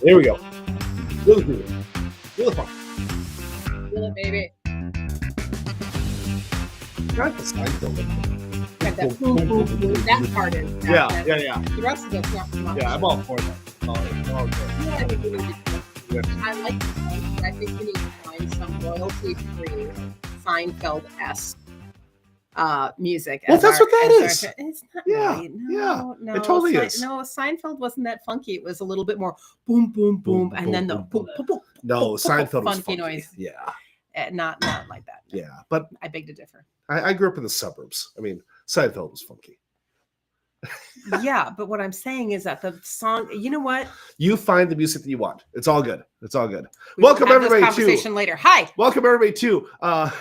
There we go. Feel the groove. Feel the funk. Feel it, baby. Not the Seinfeld. Got that boom, boom, boom. That part is. Yeah. The rest of it's not so much. Yeah, I'm all for that. All good. Yeah, I think we need to. I like the song, but I think we need to find some royalty-free Seinfeld-esque music. Well, that's what that is. It's not Yeah, really. yeah, No, it totally is. No, Seinfeld wasn't that funky. It was a little bit more boom, boom, boom, Boom, and boom, then the boom, boom, boom, boom. No, boom, Seinfeld was funky funky. noise. Yeah. Not like that. No. Yeah, but I beg to differ. I grew up in the suburbs. I mean, Seinfeld was funky. Yeah, but what I'm saying is that the song, you know what? You find the music that you want. It's all good. It's all good. We will Welcome have this everybody conversation later. Hi. Welcome everybody to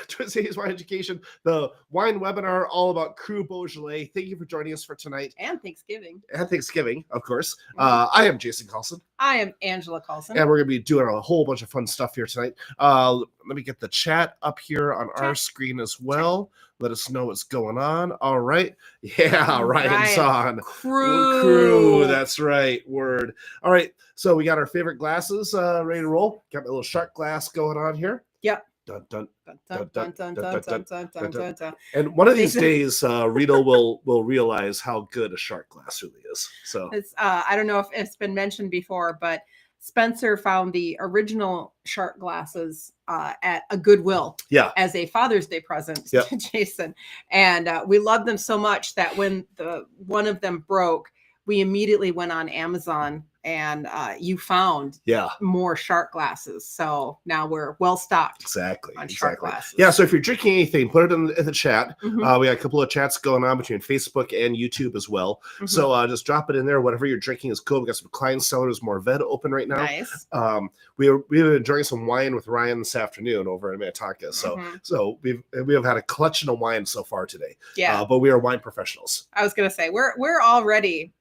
Today's Wine Education, the wine webinar all about Cru Beaujolais. Thank you for joining us for tonight. And Thanksgiving. And Thanksgiving, of course. I am Jason Kallsen. I am Angela Kallsen. And we're going to be doing a whole bunch of fun stuff here tonight. Let me get the chat up here on our screen as well. Let us know what's going on. All right. Yeah, Ryan's on. Cru. That's right. Word. All right. So we got our favorite glasses ready to roll. Got my little shark glass going on here. Yep. Dun, dun, Dun, dun, dun, dun, dun, dun, dun, dun, dun, dun. And one of these days, Rita will realize how good a shark glass really is. So It's I don't know if it's been mentioned before, but Spencer found the original shark glasses at a Goodwill as a Father's Day present to Jason. And we loved them so much that when one of them broke, we immediately went on Amazon and you found more shark glasses. So now we're well stocked. Exactly. On shark glasses. Yeah. So if you're drinking anything, put it in the chat. We got a couple of chats going on between Facebook and YouTube as well. So just drop it in there. Whatever you're drinking is cool. We got some Klein Cellars Morvet open right now. Nice. We've been enjoying some wine with Ryan this afternoon over in Minnetonka. So we have had a collection of wine so far today. Yeah. But we are wine professionals. I was gonna say we're already,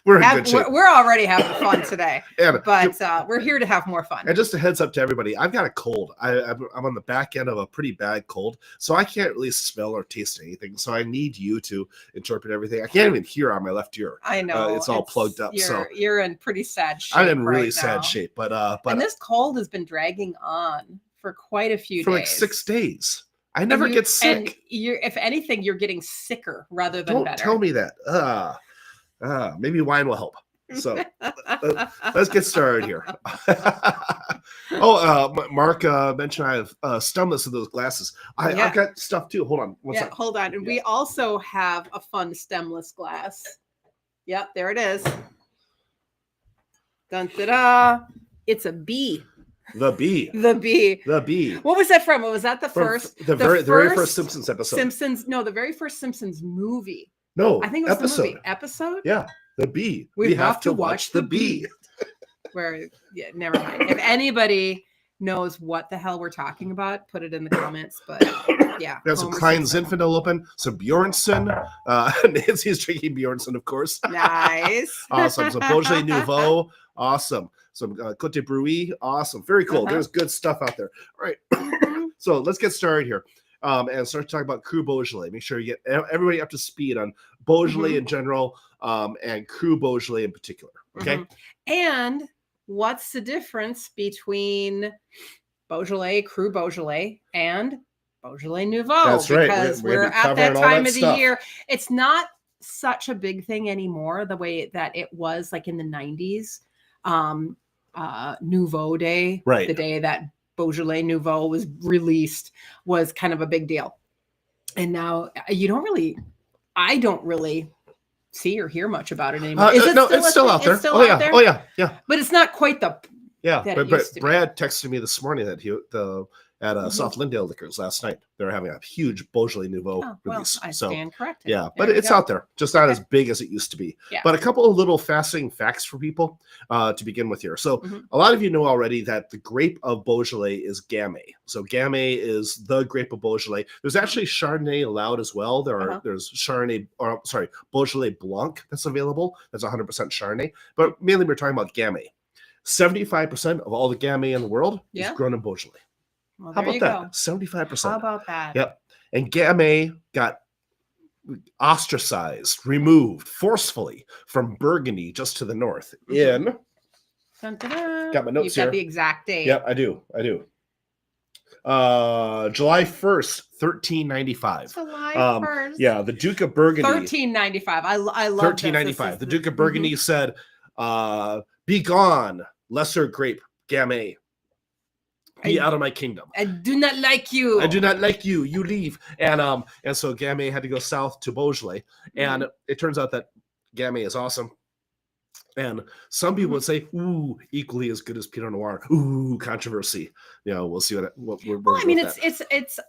we're in good shape. We're already having fun today, but we're here to have more fun. And just a heads up to everybody, I've got a cold. I'm on the back end of a pretty bad cold, so I can't really smell or taste anything. So I need you to interpret everything. I can't even hear on my left ear. I know it's all plugged up. You're in pretty sad shape. I'm in really sad shape, but and this cold has been dragging on for quite a few days. For like 6 days. I never get sick. And if anything, you're getting sicker rather than better. Don't tell me that. Maybe wine will help. So let's get started here. Mark mentioned I have stemless of those glasses. I've got stuff too. Hold on. Hold on. And we also have a fun stemless glass. Yep, there it is. Dun, da, da. It's a bee. The bee. The bee. The bee. What was that from? Was that the first? The very first Simpsons episode. The very first Simpsons movie. No, I think it was episode. The movie. Episode? Yeah, the bee. We have to watch the bee. Never mind. If anybody knows what the hell we're talking about, put it in the comments. But yeah. We have some Klein Zinfandel open, some Bjornson. Nancy's drinking Bjornson, of course. Nice. Awesome. Some Beaujolais Nouveau. Awesome. Some Côte de Brouilly. Awesome. Very cool. There's good stuff out there. All right. So let's get started here. And start talking about Cru Beaujolais. Make sure you get everybody up to speed on Beaujolais in general, and Cru Beaujolais in particular. Okay. And what's the difference between Beaujolais, Cru Beaujolais, and Beaujolais Nouveau? That's right. Because we're at that time of the year. It's not such a big thing anymore, the way that it was like in the 90s. Nouveau Day, right? The day that Beaujolais Nouveau was released was kind of a big deal. And now I don't really see or hear much about it anymore. It's still out there. Oh yeah. But it's not quite the But Brad texted me this morning that at Soft Lindale Liquors last night. They were having a huge Beaujolais Nouveau release. I stand corrected. Yeah, but it's out there, just not as big as it used to be. Yeah. But a couple of little fascinating facts for people to begin with here. So a lot of you know already that the grape of Beaujolais is Gamay. So Gamay is the grape of Beaujolais. There's actually Chardonnay allowed as well. There's Beaujolais Blanc that's available. That's 100% Chardonnay. But mainly we're talking about Gamay. 75% of all the Gamay in the world is grown in Beaujolais. Well, How about that? 75%. How about that? Yep. And Gamay got ostracized, removed forcefully from Burgundy just to the north in... Dun, dun, dun. Got my notes You've here. got the exact date. Yep, I do. July 1st, 1395. July 1st. Yeah, the Duke of Burgundy. 1395. I love 1395. The Duke of Burgundy said, "Be gone, lesser grape, Gamay. Be out of my kingdom. I do not like you. I do not like you. You leave." And so Gamay had to go south to Beaujolais. And it turns out that Gamay is awesome. And some people would say, "Ooh, equally as good as Pinot Noir." Ooh, controversy. We'll see what we're. Well, I mean, it's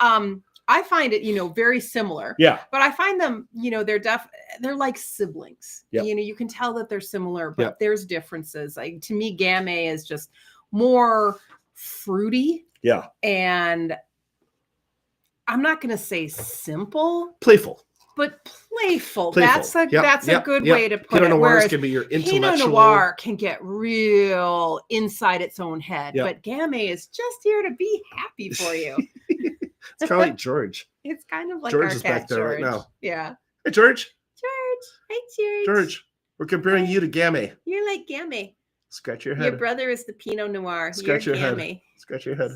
I find it, very similar. Yeah. But I find them, they're like siblings. Yep. You can tell that they're similar, but there's differences. Like, to me, Gamay is just more fruity. Yeah. And I'm not going to say simple. Playful. But playful. That's a good way to put Pinot it. Noir can be your intellectual. Pinot Noir can get real inside its own head. Yep. But Gamay is just here to be happy for you. It's kind of like George. It's kind of like George our is cat, back there George. right now. Yeah. Hey, George. Hey, George. George, we're comparing you to Gamay. You're like Gamay. Scratch your head. Your brother is the Pinot Noir. Scratch your Gamay. Head. Scratch your head.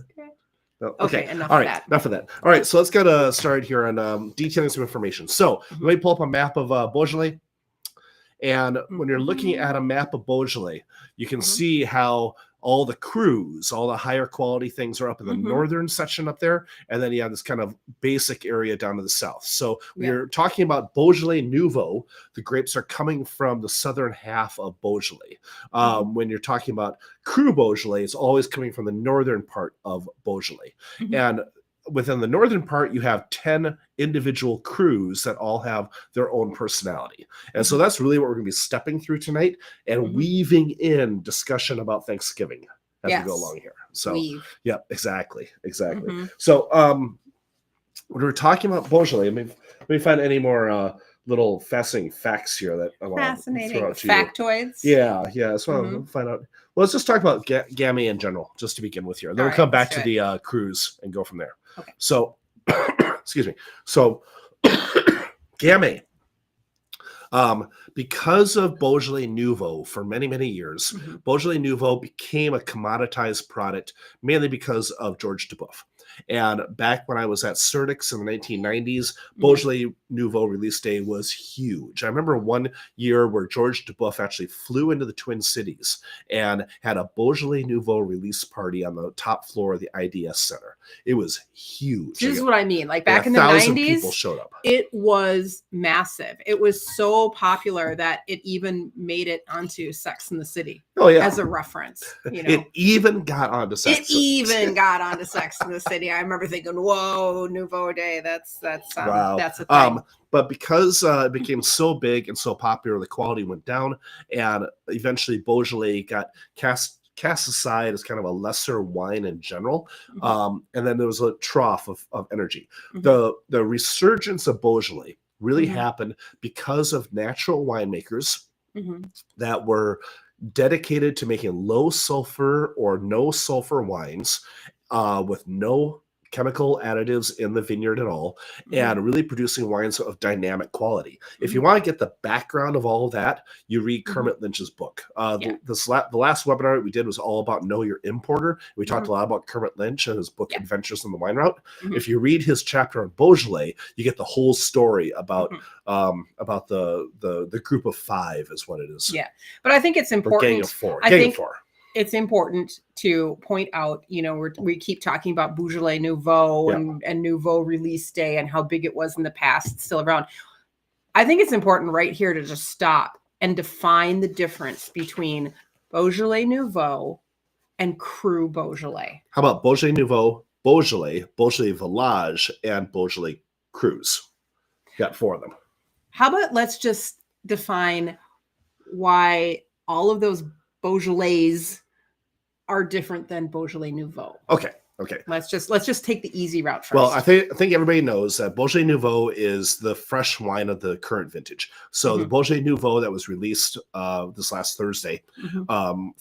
No, okay. Enough of that. All right, so let's get started here on detailing some information. So let me pull up a map of Beaujolais. And when you're looking at a map of Beaujolais, you can see how all the crus, all the higher quality things are up in the northern section up there. And then you have this kind of basic area down to the south. So when you're talking about Beaujolais Nouveau, the grapes are coming from the southern half of Beaujolais. When you're talking about Cru Beaujolais, it's always coming from the northern part of Beaujolais. And within the northern part, you have 10 individual crus that all have their own personality. And so that's really what we're going to be stepping through tonight and weaving in discussion about Thanksgiving as we go along here. So, yeah, exactly. So, when we're talking about Beaujolais, let me find any more little fascinating facts here that I want to throw out to you. Factoids. Yeah. That's what I'll find out. Well, let's just talk about Gamay in general, just to begin with here. Then we'll come back to the crus and go from there. Okay. So, excuse me. So, Gamay, because of Beaujolais Nouveau for many, many years, Beaujolais Nouveau became a commoditized product mainly because of George Duboeuf. And back when I was at Certix in the 1990s, Beaujolais Nouveau release day was huge. I remember one year where George Duboeuf actually flew into the Twin Cities and had a Beaujolais Nouveau release party on the top floor of the IDS Center. It was huge. This is what I mean. Like back in the 90s, people showed up. It was massive. It was so popular that it even made it onto Sex and the City. As a reference. It even got onto Sex. Sex and the City. I remember thinking, "Whoa, Nouveau Day! That's wow. That's a thing." But because it became so big and so popular, the quality went down, and eventually Beaujolais got cast aside as kind of a lesser wine in general. And then there was a trough of energy. The resurgence of Beaujolais really happened because of natural winemakers that were dedicated to making low sulfur or no sulfur wines with no chemical additives in the vineyard at all, and really producing wines of dynamic quality. If you want to get the background of all of that, you read Kermit Lynch's book. The last webinar we did was all about Know Your Importer. We talked a lot about Kermit Lynch and his book Adventures on the Wine Route. If you read his chapter on Beaujolais, you get the whole story about the group of five is what it is. Yeah, but I think it's important. Or gang of four. Gang of four. It's important to point out, we keep talking about Beaujolais Nouveau and Nouveau release day and how big it was in the past. It's still around. I think it's important right here to just stop and define the difference between Beaujolais Nouveau and Cru Beaujolais. How about Beaujolais Nouveau, Beaujolais, Beaujolais Village, and Beaujolais Crus? Got four of them. How about let's just define why all of those Beaujolais are different than Beaujolais Nouveau. Okay. Let's just take the easy route first. Well, I think everybody knows that Beaujolais Nouveau is the fresh wine of the current vintage. So the Beaujolais Nouveau that was released this last Thursday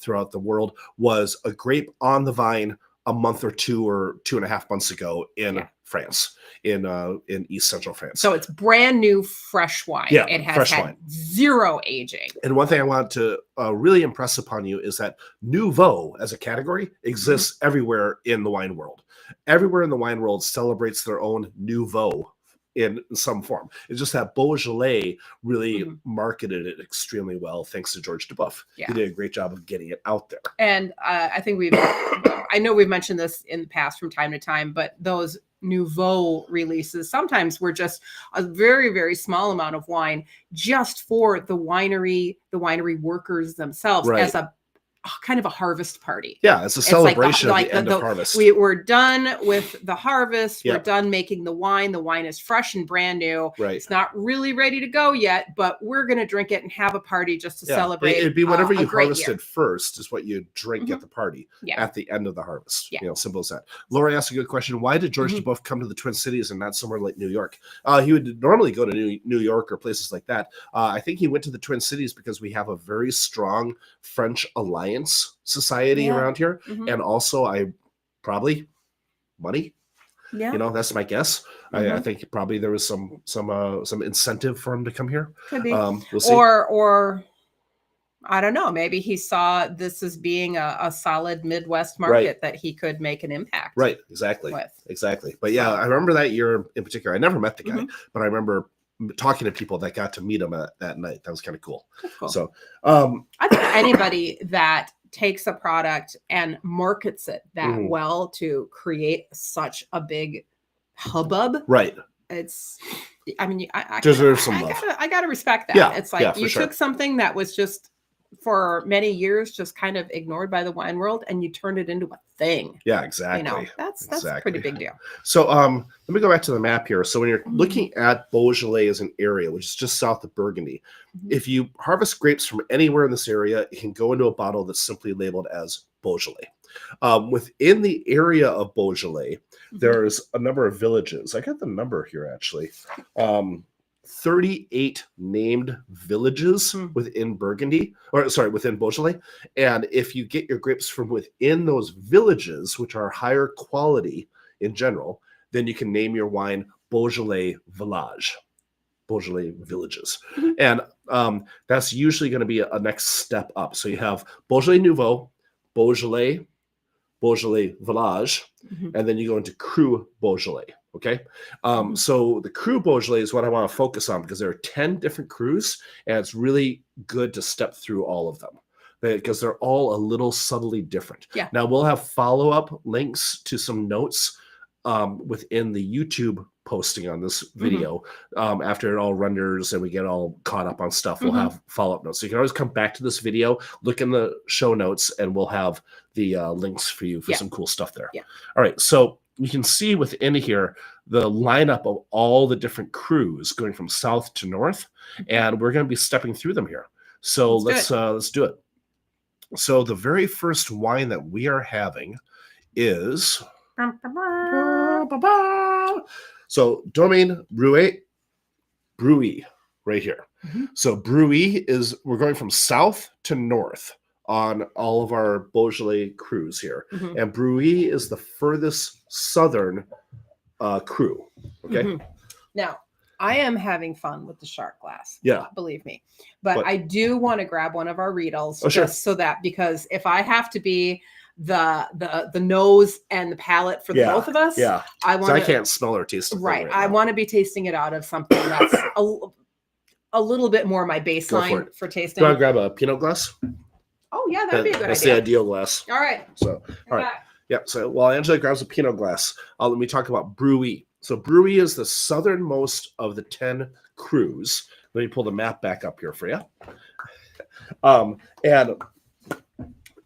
throughout the world was a grape on the vine a month or 2.5 months ago in France, in East Central France. So it's brand new fresh wine. Yeah, it has fresh had wine. 0 aging. And one thing I want to really impress upon you is that Nouveau as a category exists everywhere in the wine world. Everywhere in the wine world celebrates their own Nouveau in some form. It's just that Beaujolais really marketed it extremely well, thanks to George Duboeuf. He did a great job of getting it out there. And I think I know we've mentioned this in the past from time to time, but those Nouveau releases sometimes were just a very, very small amount of wine just for the winery workers themselves as a kind of a harvest party. Yeah, it's a celebration of the end of harvest. We're done with the harvest. We're done making the wine. The wine is fresh and brand new. Right. It's not really ready to go yet, but we're going to drink it and have a party just to celebrate. It'd be whatever you harvested first is what you drink at the party at the end of the harvest. Yeah. You know, simple as that. Lori asked a good question. Why did George Duboeuf come to the Twin Cities and not somewhere like New York? He would normally go to New York or places like that. I think he went to the Twin Cities because we have a very strong French alliance society around here, and also money. Yeah, you know, that's my guess. I think probably there was some incentive for him to come here. Could be. We'll see. Or I don't know. Maybe he saw this as being a solid Midwest market that he could make an impact. Right. Exactly. With. Exactly. But yeah, I remember that year in particular. I never met the guy, but I remember talking to people that got to meet him that night. That was kind of cool. Cool. So I think anybody that takes a product and markets it that well to create such a big hubbub, right? It's, I mean, I deserve some love. I gotta respect that. Yeah, it's like you took something that was just for many years just kind of ignored by the wine world, and you turned it into a thing. Yeah, exactly. You know, that's a pretty big deal. So let me go back to the map here. So when you're looking at Beaujolais as an area, which is just south of Burgundy, if you harvest grapes from anywhere in this area, it can go into a bottle that's simply labeled as Beaujolais. Within the area of Beaujolais, there's a number of villages. I got the number here actually. 38 named villages within within Beaujolais. And if you get your grapes from within those villages, which are higher quality in general, then you can name your wine Beaujolais Village, Beaujolais villages. And that's usually going to be a next step up. So you have Beaujolais Nouveau, Beaujolais Village, and then you go into Cru Beaujolais. Okay. So the Cru Beaujolais is what I want to focus on because there are 10 different crus, and it's really good to step through all of them because they're all a little subtly different. Yeah. Now we'll have follow-up links to some notes within the YouTube posting on this video. After it all renders and we get all caught up on stuff, we'll have follow-up notes. So you can always come back to this video, look in the show notes, and we'll have the links for you for some cool stuff there. Yeah. All right. So you can see within here the lineup of all the different crus going from south to north, and we're going to be stepping through them here. So let's do it. So the very first wine that we are having is so Domaine Bruy right here. So Bruy we're going from south to north on all of our Beaujolais crus here. And Bruy is the furthest southern cru. Okay. Now, I am having fun with the shark glass. Yeah. Believe me. But I do want to grab one of our Riedels just so that, because if I have to be the nose and the palate for the both of us, I can't smell or taste it. Right. I want to be tasting it out of something that's a little bit more my baseline for tasting. Do you want to grab a Pinot glass? Oh, yeah, that'd be a good idea. That's the ideal glass. All right. So, all right. Yeah. So while Angela grabs a Pinot glass, let me talk about Bruy. So Bruy is the southernmost of the 10 crus. Let me pull the map back up here for you. And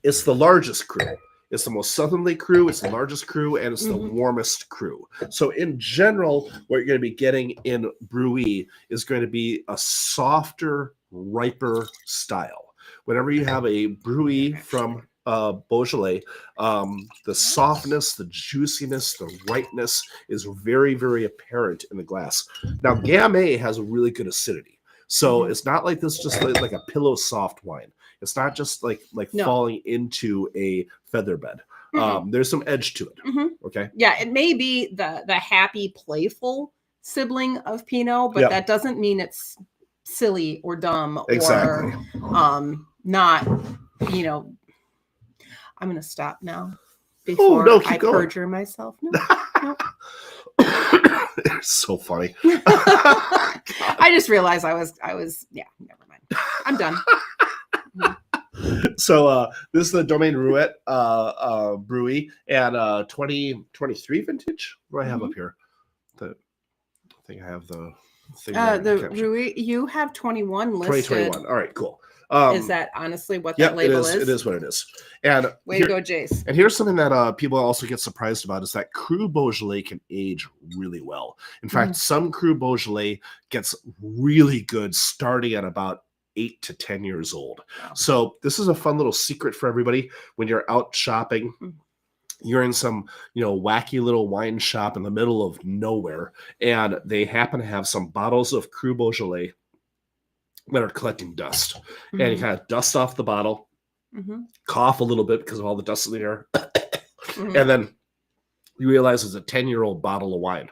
it's the largest cru. It's the most southerly cru, it's the largest cru, and it's the warmest cru. So in general, what you're going to be getting in Bruy is going to be a softer, riper style. Whenever you have a Bruy from Beaujolais, the softness, the juiciness, the ripeness is very, very apparent in the glass. Now, Gamay has a really good acidity. So it's not like this just like a pillow soft wine. It's not just like falling into a feather bed. There's some edge to it. Okay. Yeah, it may be the happy, playful sibling of Pinot, but that doesn't mean it's silly or dumb or not. You know, I'm gonna stop now before I perjure myself. No. It's so funny. I just realized I was never mind. I'm done. So this is the Domaine Rouet Bruy and 2023 vintage. What do I have up here? I think I have the thing. The Bruy, you have 21 listed. 2021. All right, cool. Is that honestly what that label is? It is what it is. And way to go, Jace. And here's something that people also get surprised about is that Cru Beaujolais can age really well. In fact, some Cru Beaujolais gets really good starting at about 8 to 10 years old. Wow. So this is a fun little secret for everybody when you're out shopping. You're in some, wacky little wine shop in the middle of nowhere, and they happen to have some bottles of Cru Beaujolais that are collecting dust. And you kind of dust off the bottle, cough a little bit because of all the dust in the air, and then you realize it's a 10-year-old bottle of wine.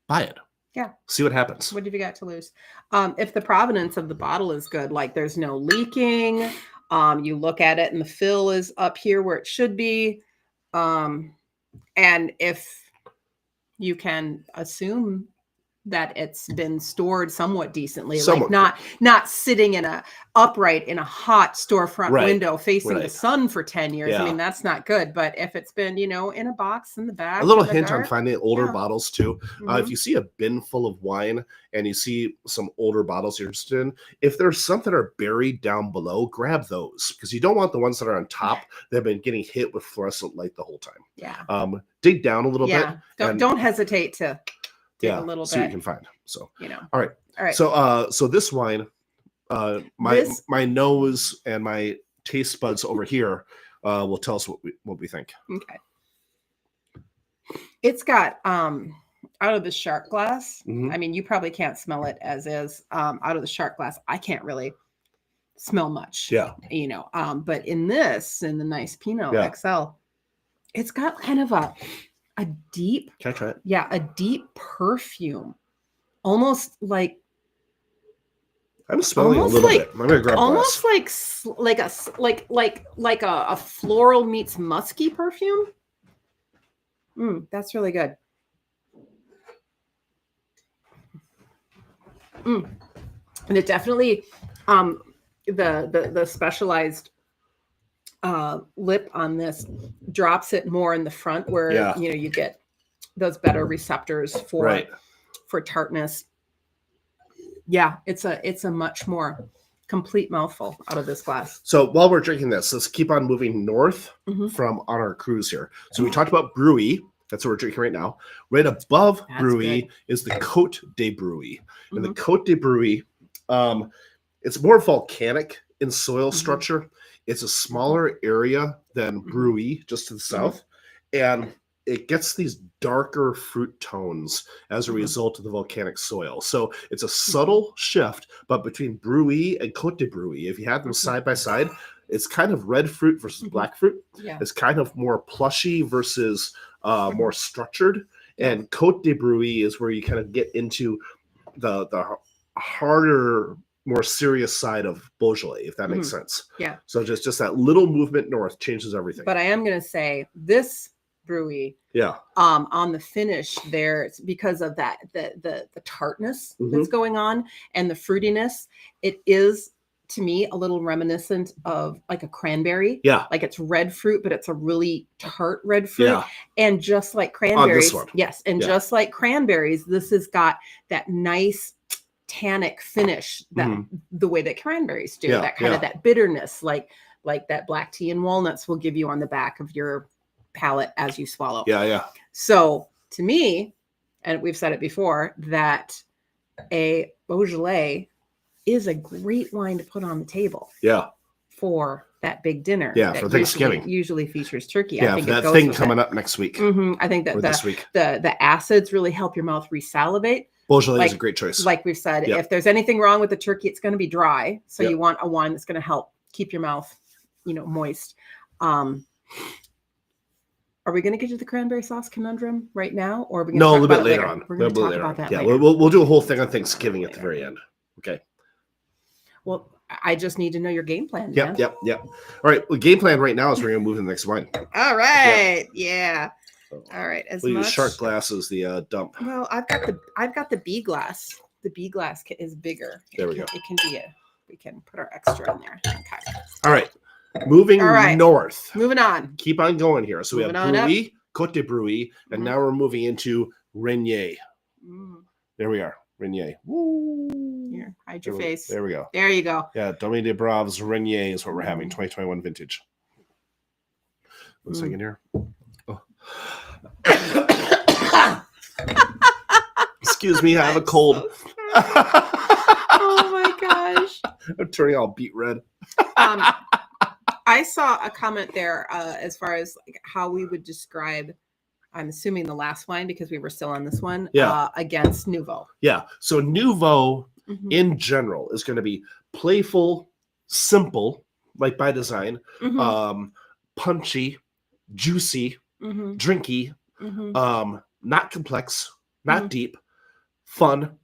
Buy it. Yeah. See what happens. What have you got to lose? If the provenance of the bottle is good, like there's no leaking, you look at it and the fill is up here where it should be. And if you can assume that it's been stored somewhat decently, like not sitting in a upright in a hot storefront window facing the sun for 10 years. I mean, that's not good. But if it's been, in a box in the back, a little hint on finding older bottles too. If you see a bin full of wine and you see some older bottles you're interested in, if there's some that are buried down below, grab those, because you don't want the ones that are on top that have been getting hit with fluorescent light the whole time. Yeah. Dig down a little bit. Don't hesitate to dig a little see bit. what you can find. So all right. So so this wine, my nose and my taste buds over here will tell us what we think. Okay. It's got out of the shark glass. I mean, you probably can't smell it as is. Out of the shark glass, I can't really smell much. Yeah. But in the nice Pinot XL, it's got kind of a deep. Can I try it? Yeah, a deep perfume, almost like. I'm smelling a little bit. I'm gonna grab almost like a floral meets musky perfume. That's really good. And it definitely the specialized lip on this drops it more in the front where you get those better receptors for tartness. Yeah, it's a much more complete mouthful out of this glass. So while we're drinking this, let's keep on moving north from on our cruise here. So we talked about Bruy. That's what we're drinking right now. Right above Bruy is the Côte de Bruy. And the Côte de Bruy, it's more volcanic in soil structure. It's a smaller area than Bruy, just to the south. And it gets these darker fruit tones as a result of the volcanic soil. So it's a subtle shift, but between Bruy and Côte de Bruy, if you have them side by side, it's kind of red fruit versus black fruit. Yeah. It's kind of more plushy versus more structured. And Côte de Bruy is where you kind of get into the harder, more serious side of Beaujolais, if that makes sense. Yeah. So just that little movement north changes everything. But I am going to say this Bruy, on the finish there, it's because of that the tartness that's going on and the fruitiness. It is, to me, a little reminiscent of like a cranberry. Yeah. Like it's red fruit, but it's a really tart red fruit. Yeah. And just like cranberries. On this one. Yes. And just like cranberries, this has got that nice tannic finish that the way that cranberries do. That kind of that bitterness, like that black tea and walnuts will give you on the back of your palate as you swallow. Yeah. So to me, and we've said it before, that a Beaujolais is a great wine to put on the table. Yeah. For that big dinner. Yeah, for Thanksgiving. Usually features turkey. Yeah, I think for that thing coming up next week. I think that this week. The acids really help your mouth resalivate. Beaujolais is a great choice. Like we've said, if there's anything wrong with the turkey, it's going to be dry. So you want a wine that's going to help keep your mouth, moist. Are we going to get to the cranberry sauce conundrum right now, or are we going to talk a little about bit it later later? on? We're going to talk about that Yeah, later. we'll do a whole thing on Thanksgiving at the very end. Okay. Well, I just need to know your game plan. Yep. All right. Well, game plan right now is we're going to move to the next wine. All right. Yeah. All right. We'll use shark glass as the dump. Well, I've got the B glass. The B glass is bigger. There we go. It can be we can put our extra in there. Okay. All right. Moving north. Moving on. Keep on going here. So moving we have Brouilly, Côte de Brouilly, and now we're moving into Renier. There we are. Renier. Woo. Here, hide your face. There we go. There you go. Yeah, Domaine de Braves Renier is what we're having, 2021 vintage. 1 second here. Oh. Excuse me, I have a cold. Oh my gosh. I'm turning all beet red. I saw a comment there as far as like how we would describe, I'm assuming the last wine because we were still on this one, against Nouveau. Yeah. So Nouveau in general is going to be playful, simple, like by design, punchy, juicy, drinky, not complex, not deep, fun,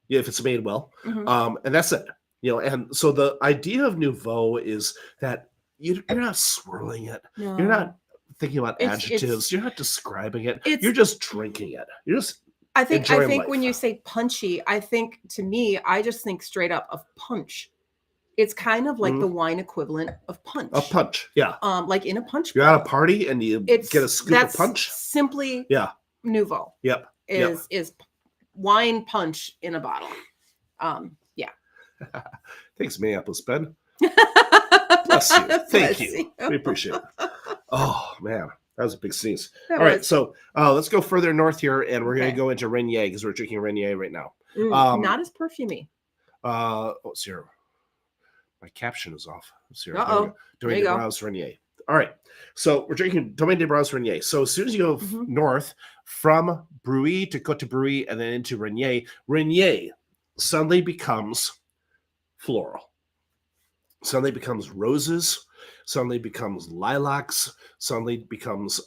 if it's made well. And that's it. And so the idea of Nouveau is that you're not swirling it. No. You're not thinking about adjectives. You're not describing it. You're just drinking it. You're just I think when you say punchy, I just think straight up of punch. It's kind of like the wine equivalent of punch. A punch, yeah. Like in a punch. You're at a party and you get a scoop of punch. Simply Nouveau. Yep. Is wine punch in a bottle. Yeah. Thanks, Minneapolis Ben. Bless you. Thank you. We appreciate it. Oh man, that was a big sneeze. All right, so let's go further north here, and we're going to go into Renier because we're drinking Renier right now. Not as perfumey. Let's see here. My caption is off. Let's see here. Domaine de Braves Renier. All right, so we're drinking Domaine de Braves Renier. So as soon as you go north from Brouilly to Côte de Brouilly and then into Renier, Renier suddenly becomes floral. Suddenly becomes roses. Suddenly becomes lilacs. Suddenly becomes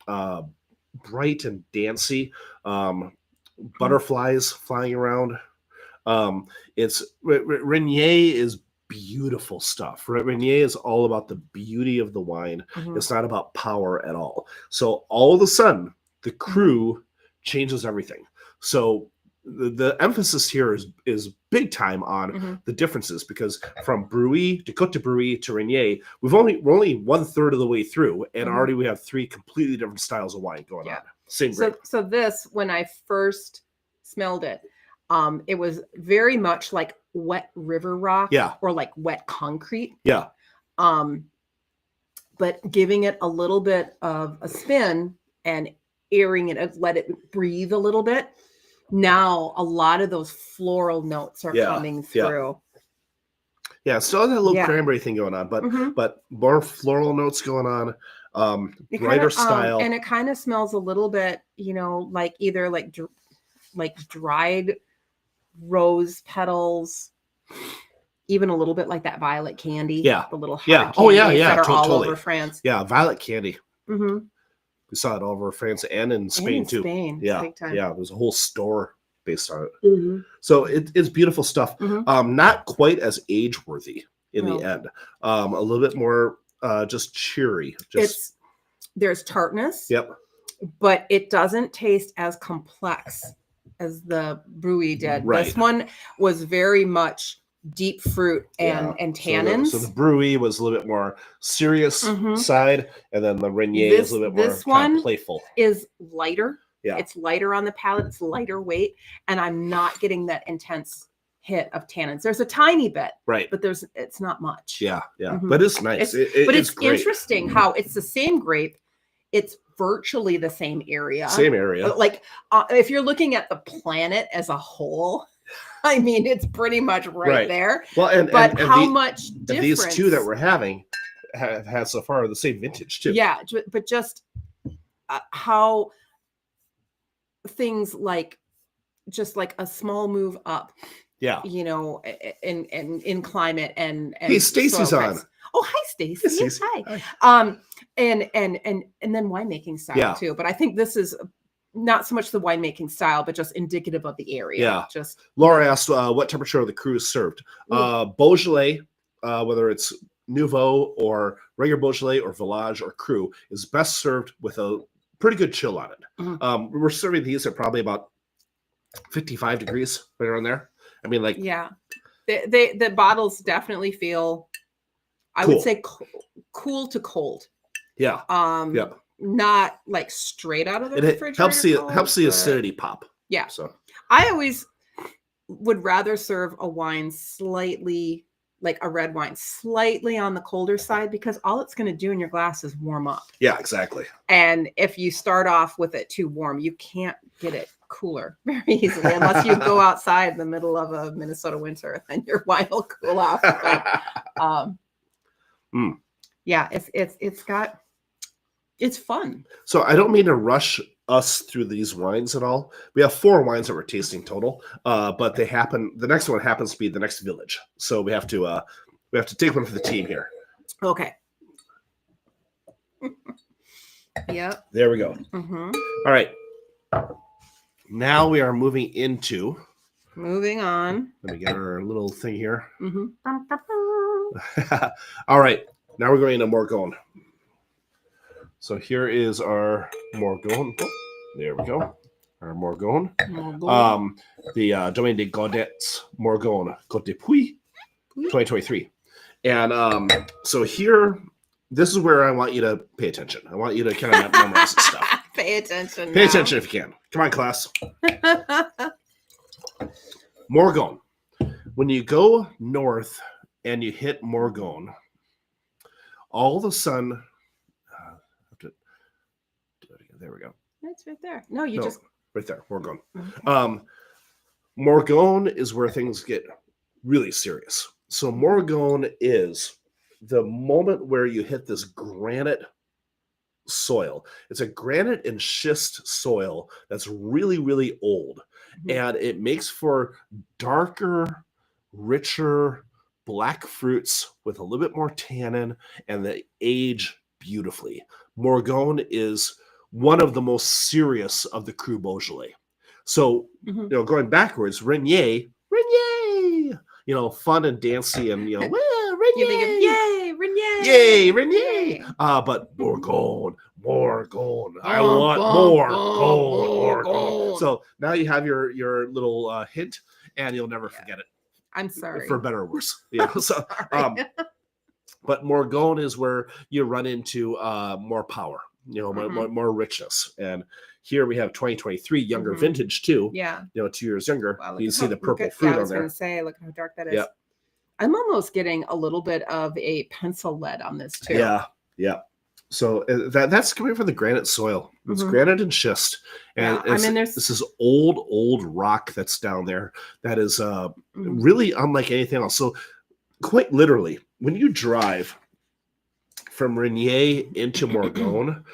bright and dancy. Butterflies flying around. Renier is beautiful stuff. Renier is all about the beauty of the wine. It's not about power at all. So all of a sudden, the Cru changes everything. So the emphasis here is big time on the differences, because from Brouilly to Côte de Brouilly to Renier, we're only 1/3 of the way through, and already we have 3 completely different styles of wine going on. Same grape. So this, when I first smelled it, it was very much like wet river rock, or like wet concrete. Yeah. But giving it a little bit of a spin and airing it, let it breathe a little bit. Now a lot of those floral notes are coming through. Yeah, still that little cranberry thing going on, but more floral notes going on. Brighter style, and it kind of smells a little bit, like either like dried rose petals, even a little bit like that violet candy. Yeah, the little hard candies that are all over France. Yeah, violet candy. We saw it all over France and in Spain too. Yeah, big time. Yeah. There's a whole store based on it. So it's beautiful stuff. Not quite as age worthy in the end. A little bit more just cheery. There's tartness. Yep. But it doesn't taste as complex as the Brouilly did. Right. This one was very much deep fruit and tannins. So the Brouilly was a little bit more serious side, and then the Renier is a little bit more kind of playful. Is lighter. Yeah. It's lighter on the palate. It's lighter weight, and I'm not getting that intense hit of tannins. There's a tiny bit, right? But it's not much. Yeah. But it's nice. It's interesting how it's the same grape. It's virtually the same area. Like if you're looking at the planet as a whole, I mean, it's pretty much right there. Well, and much difference? These two that we're having have had so far the same vintage too. Yeah, but just how things like just like a small move up Yeah. You know, in climate and hey, Stacy's on. Oh, hi, Stacy. Yes, hi. And then winemaking style too. But I think this is not so much the winemaking style, but just indicative of the area. Yeah. Just Laura asked what temperature the Cru is served. Beaujolais, whether it's Nouveau or regular Beaujolais or Village or Cru, is best served with a pretty good chill on it. We're serving these at probably about 55 degrees right around there. I mean, like, yeah, the bottles definitely feel, I would say, cool to cold. Yeah. Yeah. Not like straight out of the refrigerator. It helps the acidity pop. Yeah. So I always would rather serve a wine slightly, like a red wine, slightly on the colder side, because all it's going to do in your glass is warm up. Yeah, exactly. And if you start off with it too warm, you can't get it cooler very easily unless you go outside in the middle of a Minnesota winter, and your wine will cool off. But, yeah, it's fun. So I don't mean to rush us through these wines at all. We have 4 wines that we're tasting total, but the next one happens to be the next village. So we have to take one for the team here. Okay. Yep. There we go. All right. Now we are moving on. Let me get our little thing here. All right. Now we're going into Morgon. So here is our Morgon. Oh, there we go. Our Morgon. The Domaine des Gaudets Morgon Côte de Puy 2023. And so here, this is where I want you to pay attention. I want you to kind of memorize this stuff. Pay attention. Pay attention if you can. Come on, class. Morgon. When you go north and you hit Morgon, all of a sudden, there we go. That's right there. No, just right there. Morgon. Okay. Morgon is where things get really serious. So Morgon is the moment where you hit this granite soil. It's a granite and schist soil that's really, really old. And it makes for darker, richer black fruits with a little bit more tannin, and they age beautifully. Morgon is one of the most serious of the Cru Beaujolais. So, going backwards, Renier, fun and dancy, and well, Renier, you think of, yay, Renier, yay, Renier. But Morgon. I want more gold. So now you have your little hint, and you'll never forget it. I'm sorry. For better or worse. But Morgon is where you run into more power, more richness. And here we have 2023 younger vintage too. Yeah. 2 years younger. Wow, you see the purple fruit on there. I was going to say, look how dark that is. Yeah. I'm almost getting a little bit of a pencil lead on this too. Yeah. So that's coming from the granite soil. It's granite and schist. And this is old rock that's down there that is really unlike anything else. So quite literally, when you drive from Renier into Morgon,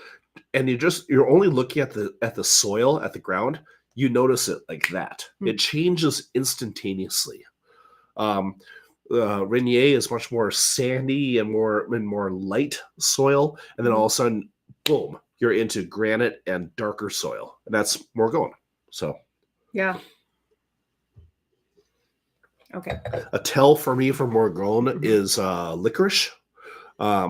and you're only looking at the soil, at the ground, you notice it like that. It changes instantaneously. Renier is much more sandy and more light soil, and then all of a sudden, boom, you're into granite and darker soil, and that's Morgon. So, yeah. Okay. A tell for me for Morgon is licorice. I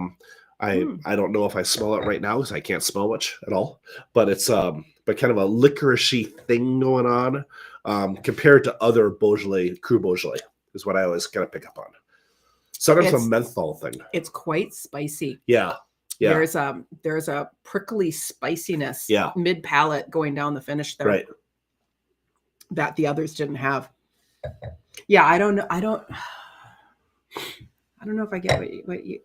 don't know if I smell it right now because I can't smell much at all, but it's but kind of a licoricey thing going on compared to other Cru Beaujolais is what I always kind of pick up on. Sometimes a menthol thing. It's quite spicy. Yeah. There's a prickly spiciness mid palate going down the finish there. Right. That the others didn't have. Yeah, I don't know. I don't know if I get what you.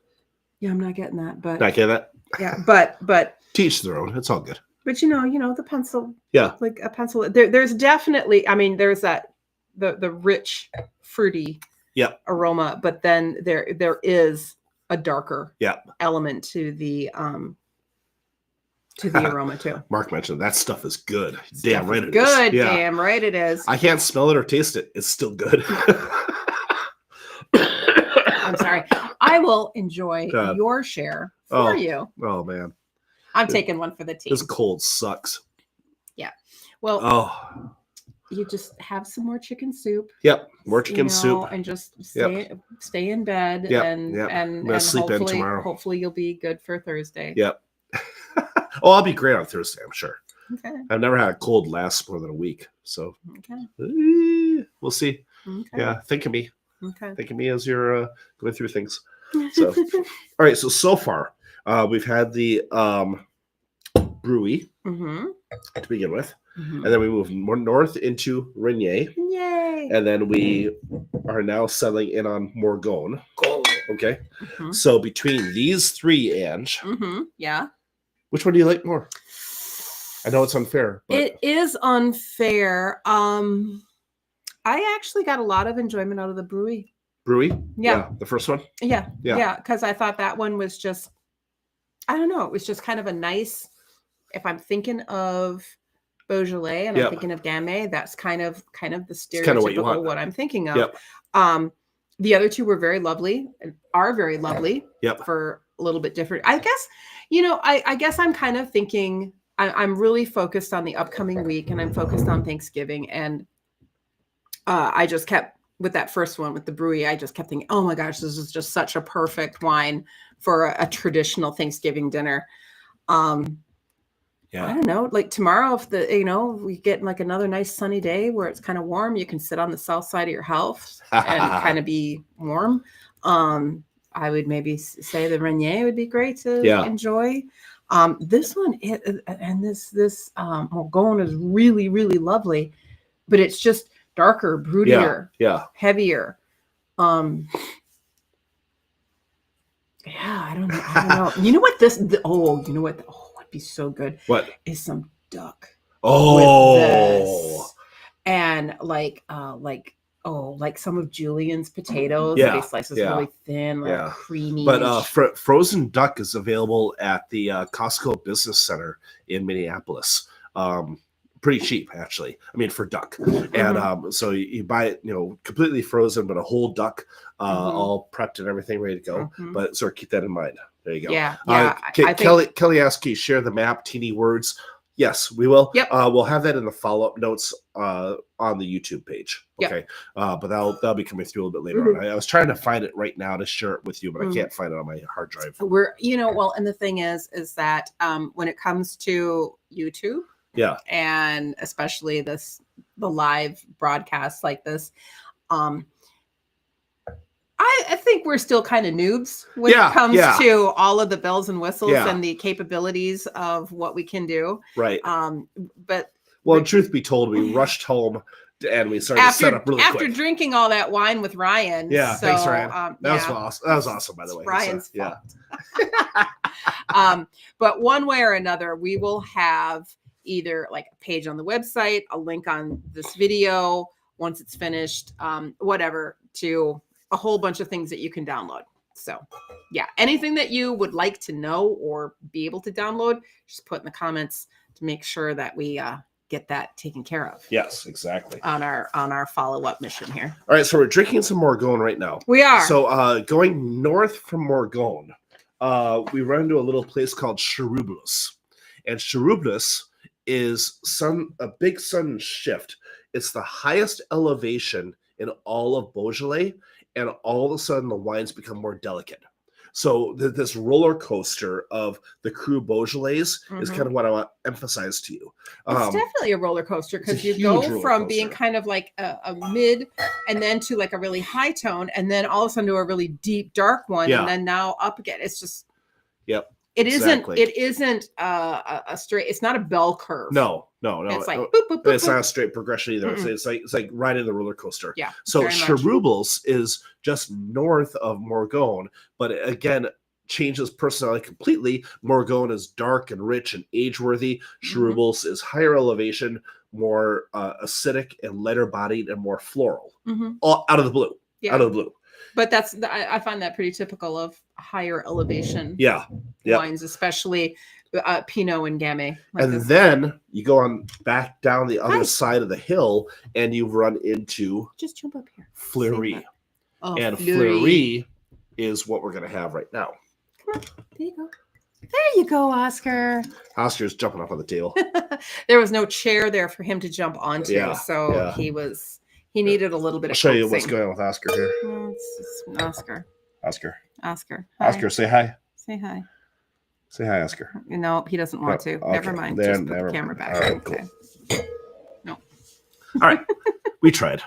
Yeah, I'm not getting that. But not getting that. Yeah, but teach their own. It's all good. But the pencil. Yeah. Like a pencil. There's definitely. I mean, there's that the rich fruity. Yeah. Aroma, but then there is a darker yeah. element to the to the aroma too. Mark mentioned that stuff is good. Damn right it is. Good. Yeah. Damn right it is. I can't smell it or taste it. It's still good. I'm sorry. I will enjoy your share for you. Oh man. I'm taking one for the team. This cold sucks. Yeah. Well, you just have some more chicken soup. Yep. More chicken soup. And just stay in bed and sleep in tomorrow. Hopefully you'll be good for Thursday. Yep. I'll be great on Thursday, I'm sure. Okay. I've never had a cold last more than a week. So we'll see. Okay. Yeah. Think of me. Okay. Think of me as you're going through things. So all right. So far, we've had the Bruy to begin with. And then we move more north into Renier. Yay! And then we are now settling in on Morgon. Okay. So between these three, Ange, yeah. Which one do you like more? I know it's unfair. But... It is unfair. I actually got a lot of enjoyment out of the Bruy. Bruy? Yeah. The first one? Yeah. Because I thought that one was just, I don't know, it was just kind of a nice, if I'm thinking of Beaujolais and I'm thinking of Gamay, that's kind of the stereotypical what I'm thinking of. The other two were very lovely, are very lovely for a little bit different. I guess, I guess I'm kind of thinking, I'm really focused on the upcoming week and I'm focused on Thanksgiving. And I just kept, with that first one, with the Bruy, I just kept thinking, oh my gosh, this is just such a perfect wine for a traditional Thanksgiving dinner. I don't know, like tomorrow, if we get like another nice sunny day where it's kind of warm, you can sit on the south side of your house and kind of be warm. I would maybe say the Renier would be great to enjoy. This one and this Morgon is really, really lovely, but it's just darker, broodier, heavier. I don't know. You know what would be so good? What is some duck? Oh, and like some of Julian's potatoes. That he slices really thin, like creamy. But frozen duck is available at the Costco Business Center in Minneapolis. Pretty cheap, actually. I mean, for duck. And so you buy it, completely frozen, but a whole duck, all prepped and everything ready to go. But sort of keep that in mind. There you go. Kelly asked you share the map, teeny words. Yes, we will. Yep. We'll have that in the follow-up notes on the YouTube page. Okay. But that'll be coming through a little bit later on. I was trying to find it right now to share it with you, but I can't find it on my hard drive. And the thing is that when it comes to YouTube, and especially the live broadcasts like this, I think we're still kind of noobs when it comes to all of the bells and whistles and the capabilities of what we can do. Right. But truth be told, we rushed home and we started to set up really quick. After drinking all that wine with Ryan. Yeah, thanks, Ryan. That was awesome. That was awesome, by the way. Ryan's fault. But one way or another, we will have either like a page on the website, a link on this video once it's finished, whatever, to a whole bunch of things that you can download. So anything that you would like to know or be able to download, just put in the comments to make sure that we get that taken care of. Yes, exactly. On our follow-up mission here. All right, so we're drinking some Morgon right now. We are. So going north from Morgon, we run into a little place called Cherublis. And Cherublis is a big sudden shift. It's the highest elevation in all of Beaujolais, and all of a sudden the wines become more delicate. So this roller coaster of the Cru Beaujolais is kind of what I want to emphasize to you. It's definitely a roller coaster because you go from being kind of like a mid and then to like a really high tone and then all of a sudden to a really deep dark one and then now up again. It's just It isn't a straight, it's not a bell curve. No. It's like boop, boop, boop, it's not a straight progression either. It's like riding the roller coaster. Yeah. So Cherublis is just north of Morgon, but again, changes personality completely. Morgon is dark and rich and age-worthy. Cherublis is higher elevation, more acidic and lighter bodied and more floral. All out of the blue. Yeah. Out of the blue. But I find that pretty typical of higher elevation wines, especially Pinot and Gamay. And then you go on back down the other side of the hill, and you run into just jump up here. Fleury. Oh, and Fleury is what we're going to have right now. Come on. There you go. There you go, Oscar. Oscar's jumping up on the table. There was no chair there for him to jump onto, so he needed a little bit of show you what's going on with Oscar here. It's Oscar. Oscar. Hi. Oscar, say hi. Say hi. Say hi, Oscar. No, he doesn't want to. Okay. Never mind. Just put the camera back. Right, okay. Cool. No. All right. We tried.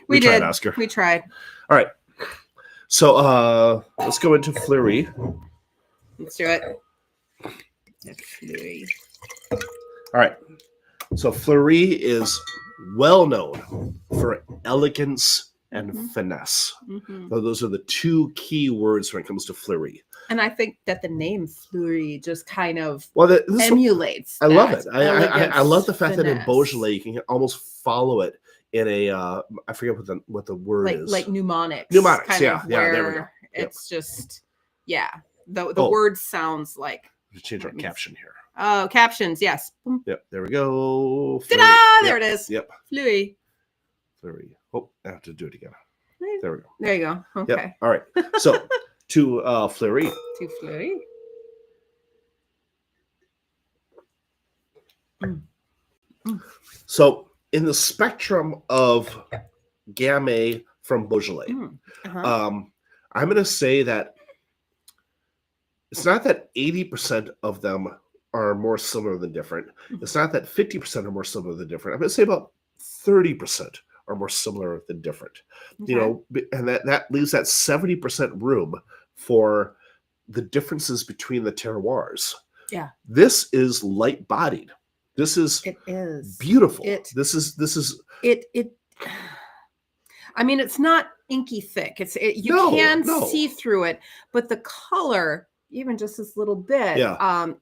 We did, tried, Oscar. We tried. All right. So let's go into Fleury. Let's do it. Fleury. All right. So Fleury is well known for elegance and finesse. So those are the two key words when it comes to Fleury. And I think that the name Fleury just kind of emulates. I love it. I love the fact that in Beaujolais you can almost follow it in a I forget what the word is. Like mnemonics. Mnemonics, yeah. There we go. It's just the word sounds like. Change our caption here. Oh, captions, yes. Yep, there we go. Ta-da! There it is. Yep. Fleury. Oh, I have to do it again. There we go. There you go. Okay. Yep. All right. So to Fleury. To Fleury. So in the spectrum of Gamay from Beaujolais, I'm going to say that it's not that 80% of them are more similar than different. It's not that 50% are more similar than different. I'm going to say about 30% are more similar than different. Okay. You know, and that leaves that 70% room for the differences between the terroirs. Yeah. This is light-bodied. This is beautiful. This is I mean, it's not inky thick. You can see through it, but the color, even just this little bit,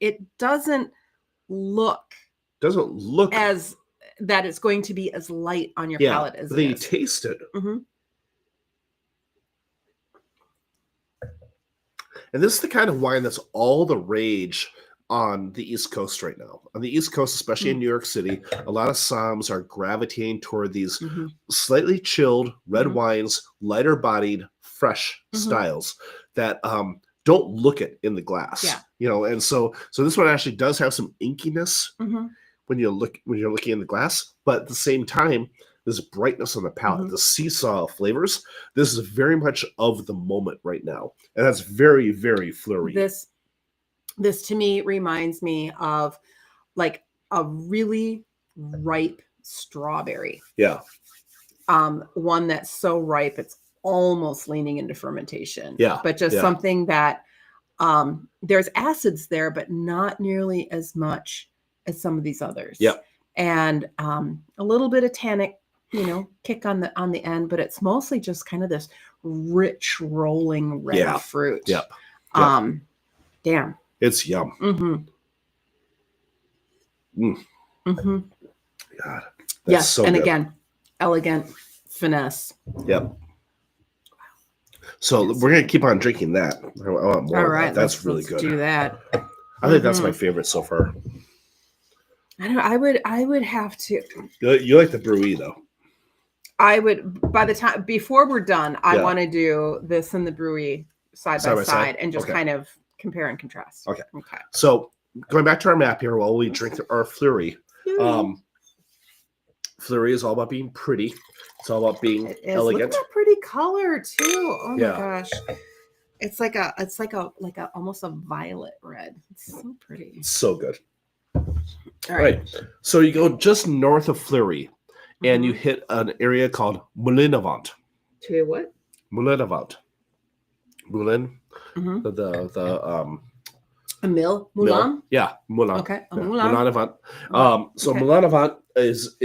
it doesn't look as that it's going to be as light on your palate as it is. You taste it. And this is the kind of wine that's all the rage on the East Coast right now. On the East Coast, especially in New York City, a lot of somms are gravitating toward these slightly chilled red wines, lighter bodied, fresh styles that don't look it in the glass. Yeah. You know, and so this one actually does have some inkiness when you're looking in the glass, but at the same time, this brightness on the palate, the seesaw of flavors. This is very much of the moment right now, and that's very, very Fleury. This to me reminds me of like a really ripe strawberry. Yeah. One that's so ripe it's almost leaning into fermentation. Yeah. But just something that there's acids there, but not nearly as much as some of these others. Yeah. And a little bit of tannic, kick on the end, but it's mostly just kind of this rich rolling red fruit. Yep. Damn. It's yum. God. Yes. So and good. Again, elegant finesse. Yep. So we're going to keep on drinking that. I want more. All right. That's really good. Let's do that. I think that's my favorite so far. I would have to. You like the Bruy though. I would, before we're done, I want to do this and the Bruy side by side and just kind of compare and contrast. Okay. So going back to our map here while we drink our Fleury. Fleury is all about being pretty. It's all about being elegant. Look at that pretty color too. Oh my gosh. It's like a almost a violet red. It's so pretty. It's so good. All right. So you go just north of Fleury and you hit an area called Moulin-à-Vent. To what? Moulin-à-Vent. Moulin. A mill? Moulin? Yeah, Moulin. Okay. Moulin-à-Vent. So Moulin-à-Vent is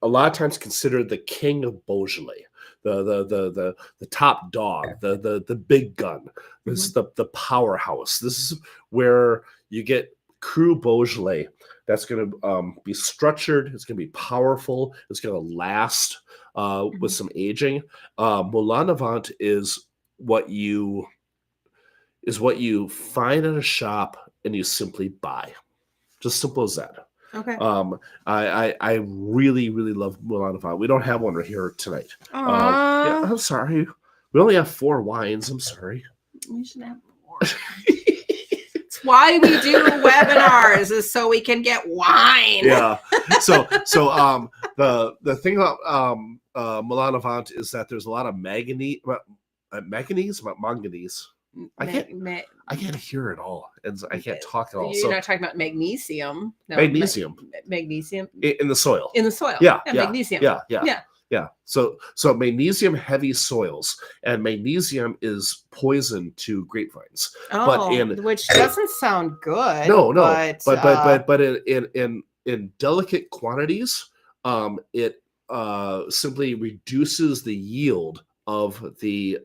a lot of times considered the king of Beaujolais. The top dog, the big gun. This is the powerhouse. This is where you get Cru Beaujolais that's going to be structured. It's going to be powerful. It's going to last with some aging. Moulin-à-Vent is what you find at a shop and you simply buy. Just simple as that. Okay. I really, really love Moulin Avant. We don't have one right here tonight. Yeah, I'm sorry. We only have 4 wines. I'm sorry. We should have more. It's why we do webinars, is so we can get wine. Yeah. So the thing about Moulin Avant is that there's a lot of manganese. I can't hear it all, and I can't talk at all. You're not talking about magnesium. No, magnesium. Magnesium In the soil. In the soil. Yeah. Magnesium. Yeah. So magnesium heavy soils, and magnesium is poison to grapevines. Which doesn't sound good. No. But in delicate quantities, it simply reduces the yield of the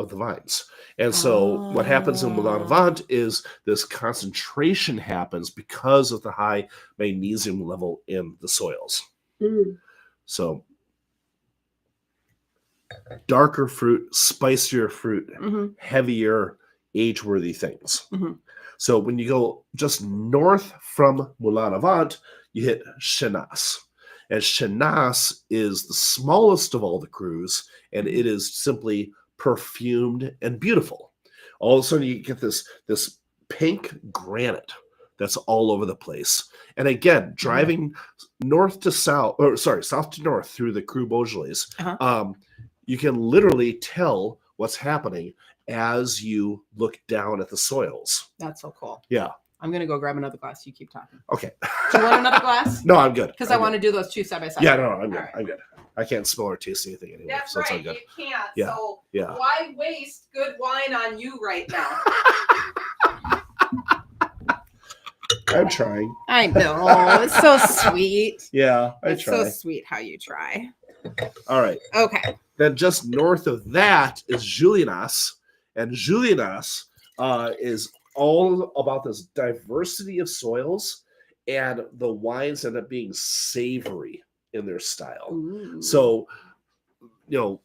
vines. And so what happens in Moulin Avant is this concentration happens because of the high magnesium level in the soils. So darker fruit, spicier fruit, heavier, age-worthy things. So when you go just north from Moulin Avant, you hit Chenasse. And Chenasse is the smallest of all the crus, and it is simply perfumed and beautiful. All of a sudden, you get this pink granite that's all over the place. And again, driving south to north through the Cru Beaujolais, you can literally tell what's happening as you look down at the soils. That's so cool. Yeah. I'm going to go grab another glass. You keep talking. Okay. Do you want another glass? No, I'm good. Because I want to do those 2 side by side. Yeah, no, I'm good. Right. I'm good. I can't smell or taste anything anymore. That's so right. It's all good. You can't. Yeah. So yeah. Why waste good wine on you right now? I'm trying. I know. It's so sweet. Yeah, I it's try. So sweet how you try. All right. Okay. Then just north of that is Julianas. And Julianas is all about this diversity of soils, and the wines end up being savory in their style. Ooh. So,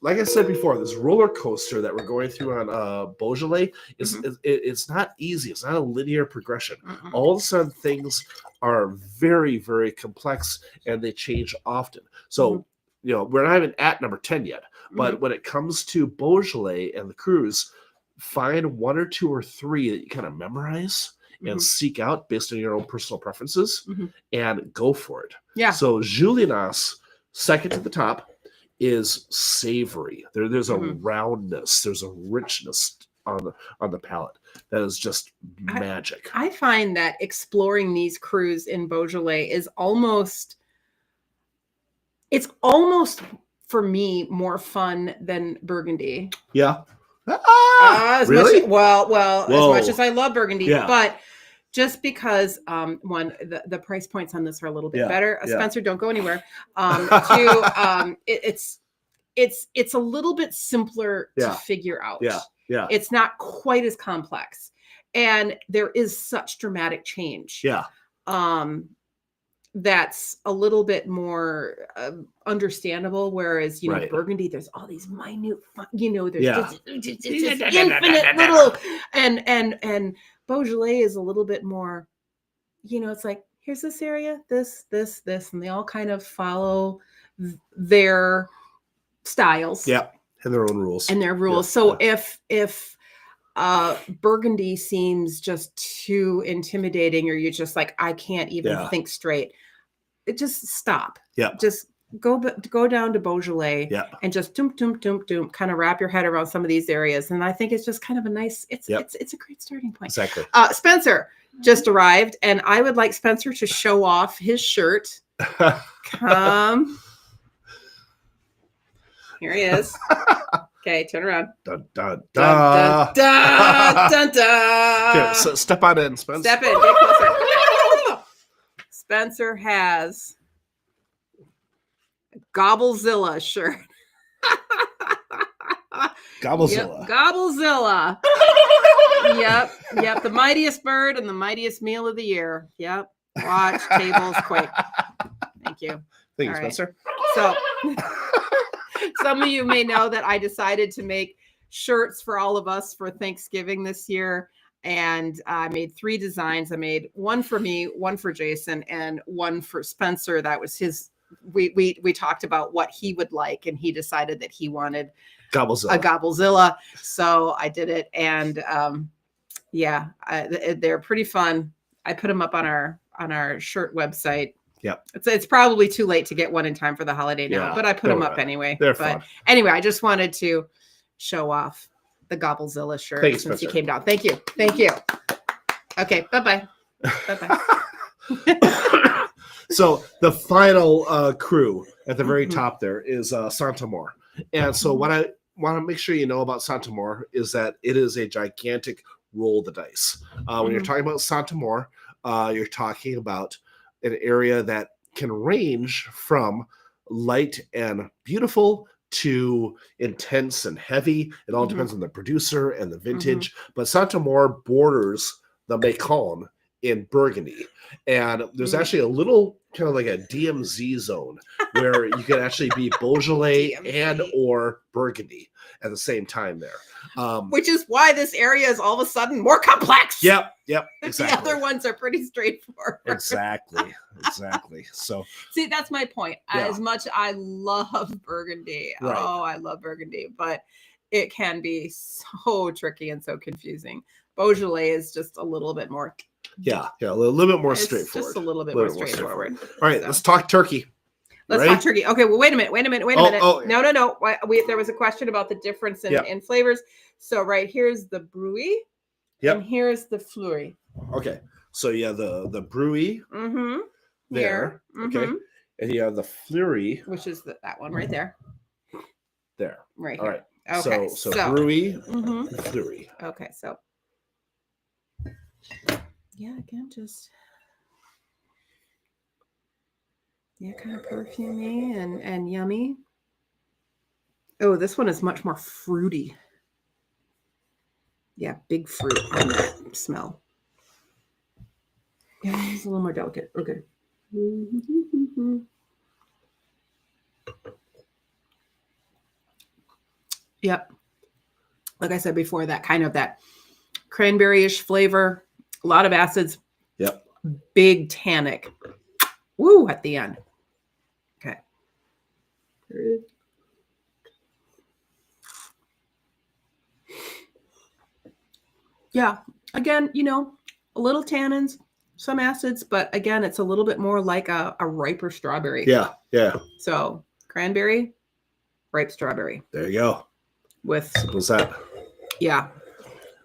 like I said before, this roller coaster that we're going through on Beaujolais it's not easy. It's not a linear progression. All of a sudden, things are very, very complex, and they change often. So, we're not even at number 10 yet. But when it comes to Beaujolais and the crus, find 1 or 2 or 3 that you kind of memorize and seek out based on your own personal preferences and go for it. Yeah. So Julianas, second to the top, is savory. There's a roundness, there's a richness on the palate that is just magic. I find that exploring these crus in Beaujolais is almost for me more fun than Burgundy. Yeah. Really? As much as I love Burgundy, but just because the price points on this are a little bit better. Spencer, don't go anywhere. It's a little bit simpler to figure out. Yeah. It's not quite as complex, and there is such dramatic change. Yeah. That's a little bit more understandable. Whereas, Burgundy, there's all these minute, there's just infinite little, and Beaujolais is a little bit more, it's like, here's this area, this, and they all kind of follow their styles. Yeah. And their own rules. So if Burgundy seems just too intimidating, or you're just like, I can't even think straight, just stop. Yeah. Just go down to Beaujolais and just kind of wrap your head around some of these areas. And I think it's just kind of a nice, it's a great starting point. Exactly. Spencer just arrived, and I would like Spencer to show off his shirt. Come. Here he is. Okay, turn around. Dun, dun, dun. Dun, dun, dun, dun. Okay, so step on in, Spencer. Step in. Get closer. Spencer has a Gobblezilla shirt. Gobblezilla. Yep, Gobblezilla. Yep. The mightiest bird and the mightiest meal of the year. Yep. Watch tables quake. Thank you. Thank you, Spencer. So some of you may know that I decided to make shirts for all of us for Thanksgiving this year. And I made 3 designs. I made one for me, one for Jason, and one for Spencer. That was his. We talked about what he would like, and he decided that he wanted a Gobblezilla. So I did it, and yeah, they're pretty fun. I put them up on our shirt website. Yeah, it's probably too late to get one in time for the holiday now, but I put them up anyway. They're fun. Anyway, I just wanted to show off the Gobblezilla shirt since you came down. Thank you. Okay, bye-bye. So the final Cru at the very top there is Saint-Amour. And so what I want to make sure you know about Saint-Amour is that it is a gigantic roll the dice. When you're talking about Saint-Amour, you're talking about an area that can range from light and beautiful to intense and heavy. It all depends on the producer and the vintage. But Saint-Amour borders the Macon in Burgundy. And there's actually a little kind of like a DMZ zone where you can actually be Beaujolais and or Burgundy at the same time there. Which is why this area is all of a sudden more complex. Yep, exactly. The other ones are pretty straightforward. Exactly. So see, that's my point. Yeah. As much I love Burgundy. Right. Oh, I love Burgundy, but it can be so tricky and so confusing. Beaujolais is just a little bit more. Yeah, a little bit more straightforward. Just a little bit more straightforward. All right, let's talk turkey. Let's talk turkey. Okay, well, wait a minute. No. There was a question about the difference in flavors. So right here's the Bruy, and here's the Fleury. Okay, so the Bruy there. Okay, and you have the Fleury, which is that one right there. There. Right. All right. Okay. So Bruy, Fleury. Okay, so. Yeah, again, just kind of perfumey and yummy. Oh, this one is much more fruity. Yeah, big fruit on that smell. Yeah, it's a little more delicate. Okay. Yep. Like I said before, that kind of that cranberry-ish flavor. A lot of acids. Yep. Big tannic. Woo, at the end. Okay. Yeah. Again, a little tannins, some acids, but again, it's a little bit more like a riper strawberry. Yeah. So cranberry, ripe strawberry. There you go. Simple as that. Yeah.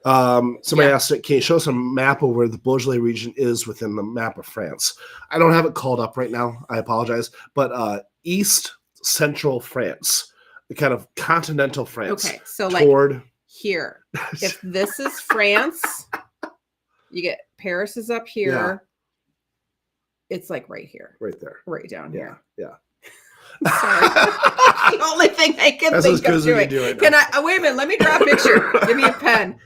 Somebody asked, can you show us a map of where the Beaujolais region is within the map of France? I don't have it called up right now. I apologize. But east central France, the kind of continental France. Okay, so toward here. If this is France, you get Paris is up here. Yeah. It's like right here. Right there. Right down here. Yeah. Sorry. The only thing I can think of doing. Can I wait a minute? Let me draw a picture. Give me a pen.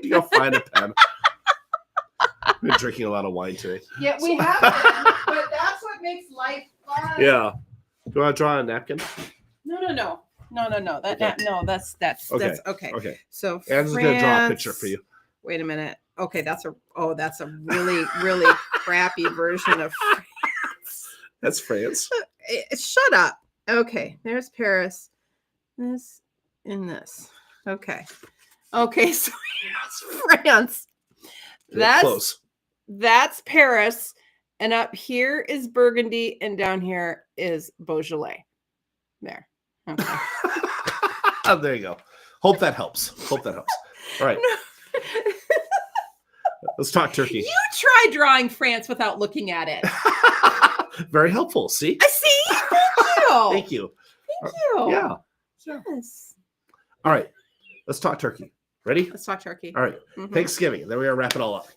You'll find a pen. I've been drinking a lot of wine today. Yeah, we have been, but that's what makes life fun. Yeah. Do you want to draw a napkin? No. That's okay. Okay. So I'm just gonna draw a picture for you. Wait a minute. Okay, that's a really, really crappy version of France. That's France. Shut up. Okay, there's Paris. This and this. Okay, so here's France. That's close. That's Paris, and up here is Burgundy, and down here is Beaujolais. There. Okay. There you go. Hope that helps. All right. Let's talk turkey. You try drawing France without looking at it. Very helpful. See? I see. Thank you. Thank you. Yeah. Yes. All right. Let's talk turkey. Ready? Let's talk turkey. All right. Thanksgiving. Then we're going to wrap it all up.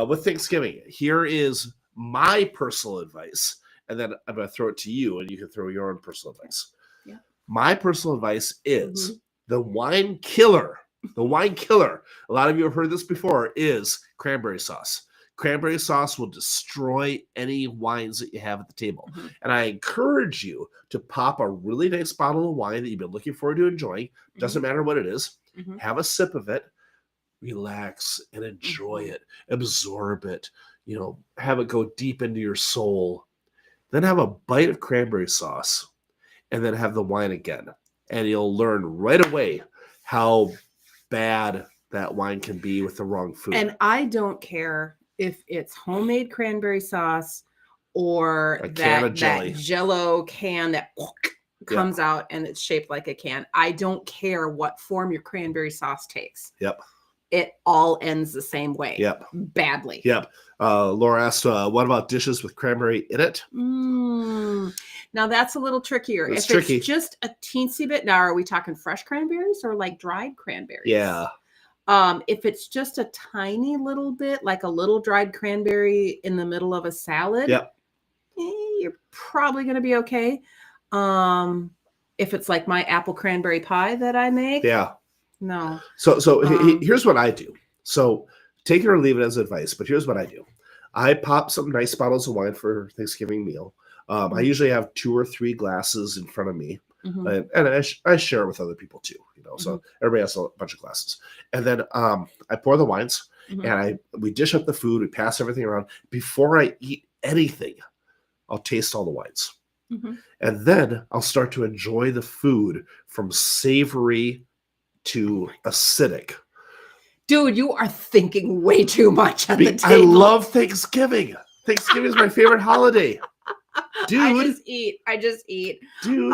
With Thanksgiving, here is my personal advice. And then I'm going to throw it to you, and you can throw your own personal advice. Yeah. My personal advice is the wine killer. The wine killer. A lot of you have heard this before, is cranberry sauce. Cranberry sauce will destroy any wines that you have at the table. And I encourage you to pop a really nice bottle of wine that you've been looking forward to enjoying. Doesn't matter what it is. Have a sip of it, relax and enjoy it, absorb it, have it go deep into your soul. Then have a bite of cranberry sauce and then have the wine again. And you'll learn right away how bad that wine can be with the wrong food. And I don't care if it's homemade cranberry sauce or that Jello can that comes out and it's shaped like a can. I don't care what form your cranberry sauce takes. It all ends the same way. Badly. Laura asked, what about dishes with cranberry in it? Now that's a little trickier. It's if tricky. It's just a teensy bit, now are we talking fresh cranberries or like dried cranberries? If it's just a tiny little bit, like a little dried cranberry in the middle of a salad, you're probably going to be okay. If it's like my apple cranberry pie that I make, no. So here's what I do. So take it or leave it as advice, but here's what I do. I pop some nice bottles of wine for Thanksgiving meal. I usually have 2 or 3 glasses in front of me, and I share it with other people too. So everybody has a bunch of glasses, and then I pour the wines, and we dish up the food. We pass everything around. Before I eat anything, I'll taste all the wines, and then I'll start to enjoy the food from savory to acidic. Dude, you are thinking way too much at the table. I love Thanksgiving. Thanksgiving is my favorite holiday. Dude. I just eat. Dude.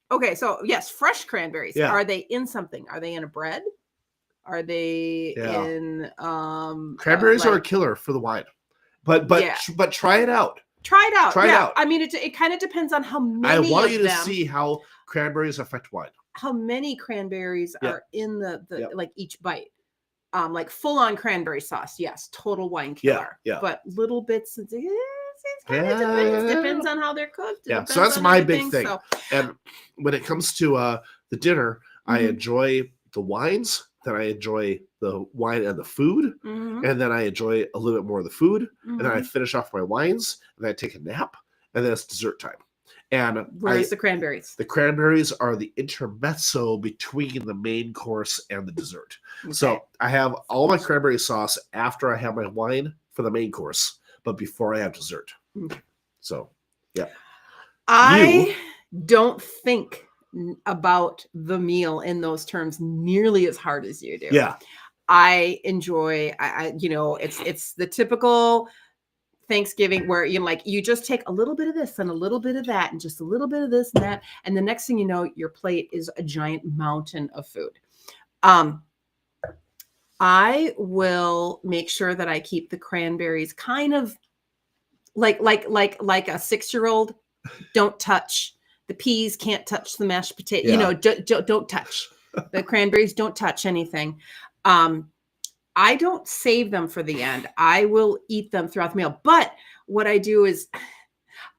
Okay, so yes, fresh cranberries. Yeah. Are they in something? Are they in a bread? Are they in cranberries are a killer for the wine. But try it out. Try it out. Try it out. I mean, it kind of depends on how many. I want you to see how cranberries affect wine. How many cranberries are in the like each bite. Like full on cranberry sauce, yes, total wine killer. But little bits, it kind of depends on how they're cooked. So that's my big thing. And when it comes to the dinner, I enjoy the wines, then I enjoy the wine and the food, and then I enjoy a little bit more of the food, and then I finish off my wines, and then I take a nap, and then it's dessert time. And where's the cranberries? The cranberries are the intermezzo between the main course and the dessert. So I have all my cranberry sauce after I have my wine for the main course, but before I have dessert. So, I don't think about the meal in those terms nearly as hard as you do. I enjoy, it's the typical Thanksgiving where you just take a little bit of this and a little bit of that and just a little bit of this and that, and the next thing you know, your plate is a giant mountain of food. I will make sure that I keep the cranberries kind of like a 6-year-old. Don't touch the peas. Can't touch the mashed potato. Don't touch the cranberries. Don't touch anything. I don't save them for the end. I will eat them throughout the meal. But what I do is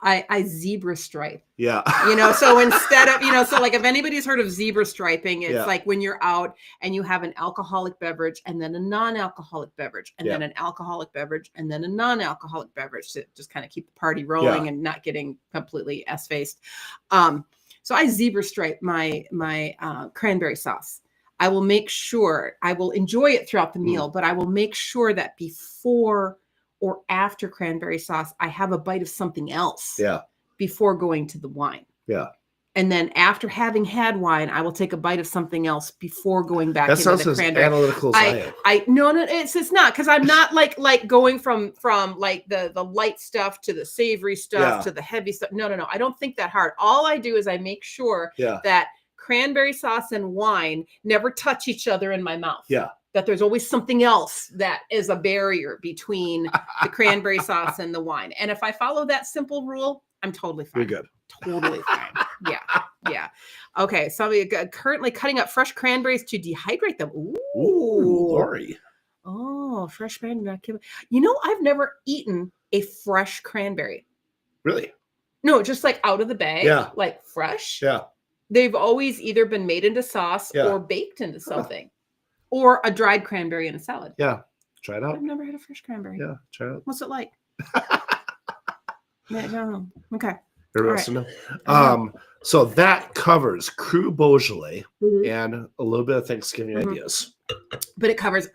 I zebra stripe. So instead of, so like if anybody's heard of zebra striping, it's like when you're out and you have an alcoholic beverage and then a non-alcoholic beverage and then an alcoholic beverage and then a non-alcoholic beverage to just kind of keep the party rolling and not getting completely S-faced. So I zebra stripe my cranberry sauce. I will make sure I will enjoy it throughout the meal, but I will make sure that before or after cranberry sauce, I have a bite of something else before going to the wine. And then after having had wine, I will take a bite of something else before going back into the cranberry. Analytical as I am. No, it's not, because I'm not like going from like the light stuff to the savory stuff to the heavy stuff. No. I don't think that hard. All I do is I make sure that cranberry sauce and wine never touch each other in my mouth. That there's always something else that is a barrier between the cranberry sauce and the wine. And if I follow that simple rule, I'm totally fine. You're good. Totally fine. Yeah. Okay. So we currently cutting up fresh cranberries to dehydrate them. Ooh, Lori. Oh, fresh cranberry. I've never eaten a fresh cranberry. Really? No, just like out of the bag. Like fresh. They've always either been made into sauce or baked into something, or a dried cranberry in a salad. Try it out. I've never had a fresh cranberry. Yeah, try it out. What's it like? I don't know. Okay. Everybody wants to know. So that covers Cru Beaujolais and a little bit of Thanksgiving ideas. But it covers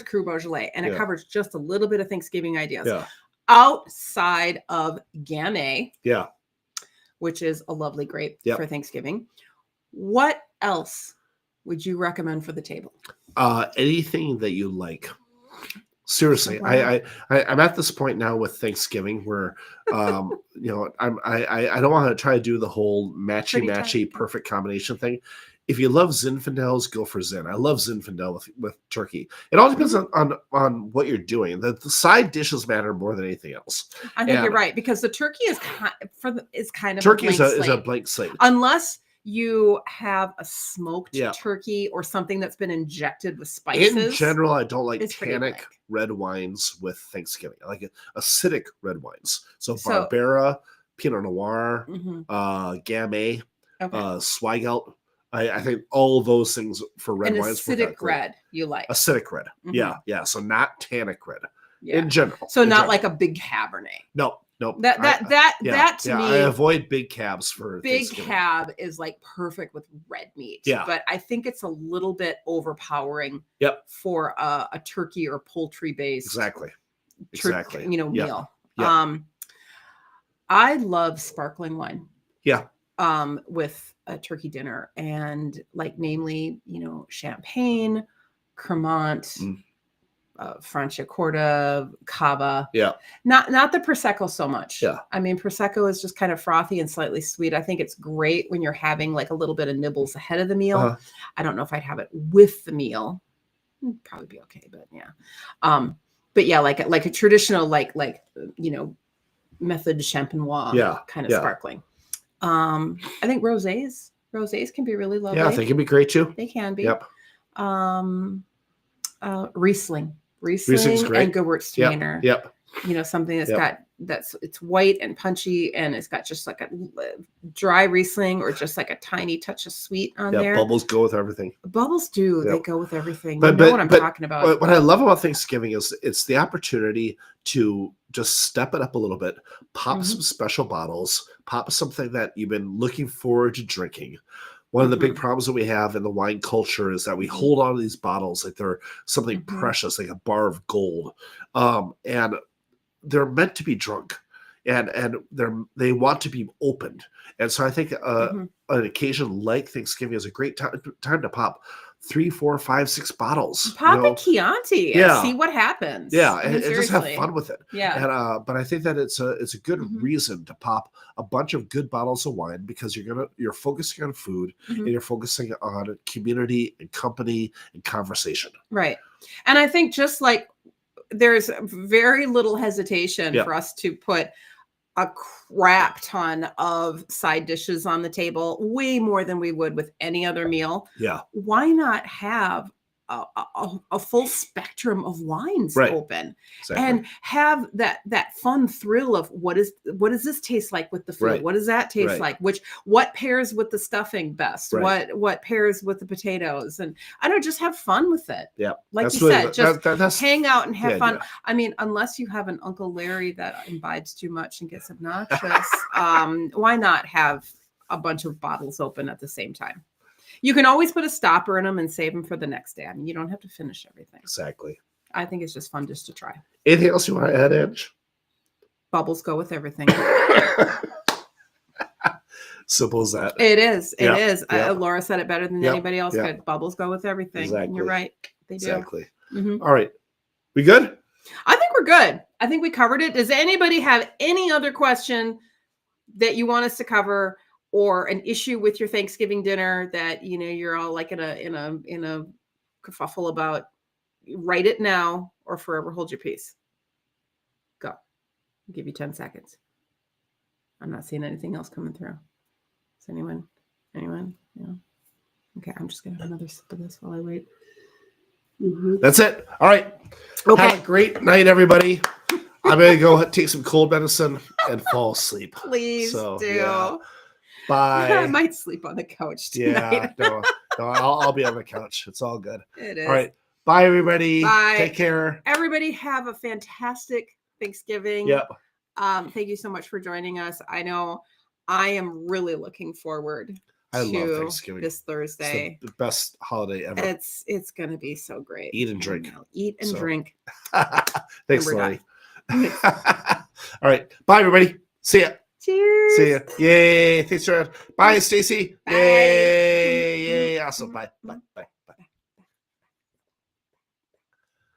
Cru Beaujolais, and it covers just a little bit of Thanksgiving ideas. Yeah. Outside of Gamay, yeah, which is a lovely grape for Thanksgiving. What else would you recommend for the table? Anything that you like. Seriously, I'm at this point now with Thanksgiving where, I don't want to try to do the whole matchy perfect combination thing. If you love Zinfandels, go for Zin. I love Zinfandel with turkey. It all depends on what you're doing. The side dishes matter more than anything else. I think you're right, because the turkey is kind of turkey is a blank slate. Unless you have a smoked turkey or something that's been injected with spices. In general, I don't like tannic red wines with Thanksgiving. I like acidic red wines. So Barbera, Pinot Noir, Gamay, Zweigelt. I think all those things for red wines. Acidic red, you like. Acidic red. Yeah. So not tannic red in general. So not like a big Cabernet. Nope. That to me, I avoid big cabs for big cab is like perfect with red meat. Yeah. But I think it's a little bit overpowering for a turkey or poultry based meal. Yeah. I love sparkling wine. Yeah. With a turkey dinner, and namely, champagne, Cremant, Franciacorta, Cava. Yeah. Not the Prosecco so much. Yeah. I mean, Prosecco is just kind of frothy and slightly sweet. I think it's great when you're having like a little bit of nibbles ahead of the meal. I don't know if I'd have it with the meal. It'd probably be okay, but yeah. But yeah, like a traditional, method champenois kind of sparkling. I think rosés can be really lovely. Yeah, they can be great too. They can be. Yep. Riesling's great. And Gewürztraminer. Yep. Something it's white and punchy, and it's got just like a dry Riesling or just like a tiny touch of sweet on there. Yeah, bubbles go with everything. Bubbles do. Yep. They go with everything. You know what I'm talking about. What I love about Thanksgiving is it's the opportunity to just step it up a little bit, pop some special bottles, pop something that you've been looking forward to drinking. One of the big problems that we have in the wine culture is that we hold on to these bottles like they're something precious, like a bar of gold. And they're meant to be drunk, and they want to be opened. And so I think an occasion like Thanksgiving is a great time to pop 3, 4, 5, 6 bottles. Pop a Chianti and see what happens. Yeah, and just have fun with it. Yeah. And but I think that it's a good reason to pop a bunch of good bottles of wine, because you're focusing on food and you're focusing on community and company and conversation. Right. And I think just like there's very little hesitation for us to put a crap ton of side dishes on the table, way more than we would with any other meal. Yeah. Why not have a full spectrum of wines open and have that fun thrill of what does this taste like with the food? What does that taste like? What pairs with the stuffing best? What pairs with the potatoes? And I don't just have fun with it. Yeah. Like you said, just hang out and have fun. I mean, unless you have an Uncle Larry that imbibes too much and gets obnoxious, why not have a bunch of bottles open at the same time? You can always put a stopper in them and save them for the next day. I mean, you don't have to finish everything. Exactly. I think it's just fun just to try. Anything else you want to add, Edge? Bubbles go with everything. Simple as that. It is. It is. Laura said it better than anybody else could. Bubbles go with everything. Exactly. And you're right. They do. Exactly. All right. We good? I think we're good. I think we covered it. Does anybody have any other question that you want us to cover, or an issue with your Thanksgiving dinner that you're all like in a kerfuffle about? Write it now or forever hold your peace. Go. I'll give you 10 seconds. I'm not seeing anything else coming through. Is anyone? Yeah. Okay, I'm just gonna have another sip of this while I wait. That's it. All right. Okay. Have a great night, everybody. I'm gonna go take some cold medicine and fall asleep. Please do. Yeah. Bye. I might sleep on the couch tonight. Yeah, no, I'll be on the couch. It's all good. It is. All right. Bye, everybody. Bye. Take care. Everybody have a fantastic Thanksgiving. Yep. Thank you so much for joining us. I know I am really looking forward I love to Thanksgiving. this Thursday. It's the best holiday ever. It's going to be so great. Eat and drink. Eat and drink. Thanks, Lori. All right. Bye, everybody. See ya. Cheers. See ya. Yay. Thanks, Jared. Bye, Stacy. Bye. Yay. Yay. Awesome. Bye. Bye. Bye.